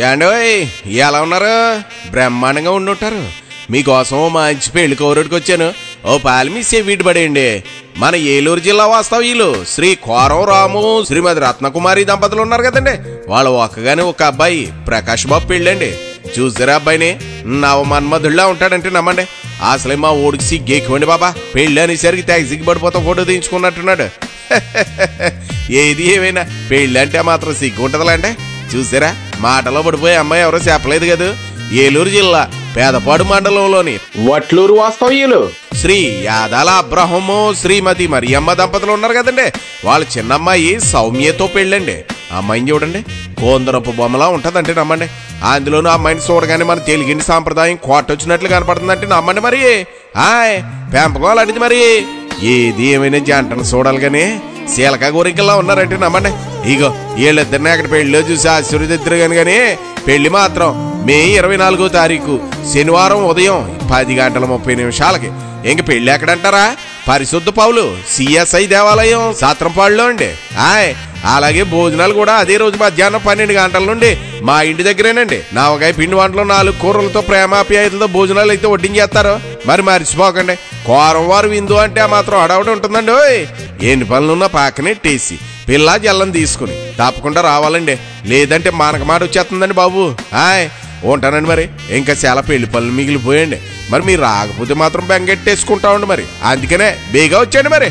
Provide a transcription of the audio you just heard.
ఏండోయ్ ఎలా ఉన్నారు? బ్రహ్మాండంగా ఉండుంటారు. మీకోసం మంచి పెళ్లి కోరుడికి వచ్చాను. ఓ పాలు మీ సెవీటి పడేయండి. మన ఏలూరు జిల్లా వాస్తవ్యులు శ్రీ కోరం రాము శ్రీమతి రత్నకుమారి దంపతులు ఉన్నారు కదండి. వాళ్ళ ఒక్కగానే ఒక అబ్బాయి ప్రకాష్ బాబు పెళ్ళండి. చూసారా అబ్బాయిని? నవ మన్మధుల్లా ఉంటాడంటే నమ్మండి. అసలే మా ఓడికి సిగ్గెక్కువండి బాబా. పెళ్ళి అనేసరికి తెగ సిగ్గుపడిపోతా ఫోటో తీయించుకున్నట్టున్నాడు. ఏది ఏమైనా పెళ్ళి అంటే మాత్రం సిగ్గు ఉంటుందిలాంటే. చూసారా మాటలో పడిపోయే అమ్మాయి ఎవరో చెప్పలేదు కదా. ఏలూరు జిల్లా పేదపాడు మండలంలోని వట్లూరు వాస్తవ్యులు శ్రీ యాదాల అబ్రహము శ్రీమతి మరియమ్మ దంపతులు ఉన్నారు కదండి. వాళ్ళ చిన్నమ్మాయి సౌమ్యతో పెళ్ళండి. అమ్మాయిని చూడండి, కోందరపు బొమ్మలా ఉంటదంటే నమ్మండి. అందులోనూ అమ్మాయిని చూడగానే మన తెలుగింటి సాంప్రదాయం కోటొచ్చినట్లు కనపడుతుందంటే నమ్మండి. మరి పెంపకోవాలనేది మరి ఏది ఏమైనా జంటను చూడాలి కానీ శీలక గోరింకల్లా ఉన్నారంటే నమ్మండి. ఇగో వీళ్ళిద్దరిని అక్కడ పెళ్లిలో చూసి ఆశీర్వదిద్దరు కానీ పెళ్లి మాత్రం మే 24వ తారీఖు శనివారం ఉదయం 10:30 ఇంక పెళ్లి ఎక్కడంటారా? పరిశుద్ధ పౌలు సిఎస్ఐ దేవాలయం సాత్రంపాడులో అండి. అలాగే భోజనాలు కూడా అదే రోజు మధ్యాహ్నం 12 గంటల నుండి మా ఇంటి దగ్గరేనండి. నావకాయ పిండి వంటలు 4 కూరలతో ప్రేమాప్యాయతలతో భోజనాలు అయితే వడ్డించేస్తారు. మరి మర్చిపోకండి. కోరం వారు విందు అంటే మాత్రం అడవడం ఉంటుందండి. ఎన్ని పనులున్నా పక్కనే టేసి పిల్ల జల్లం తీసుకుని తప్పకుండా రావాలండి. లేదంటే మనకు మాట వచ్చేస్తుందండి బాబు. ఉంటానండి. మరి ఇంకా చాలా పెళ్లి పనులు మిగిలిపోయండి. మరి మీరు రాకపోతే మాత్రం బెంగెట్టేసుకుంటామండి. మరి అందుకనే బేగా వచ్చేయండి మరి.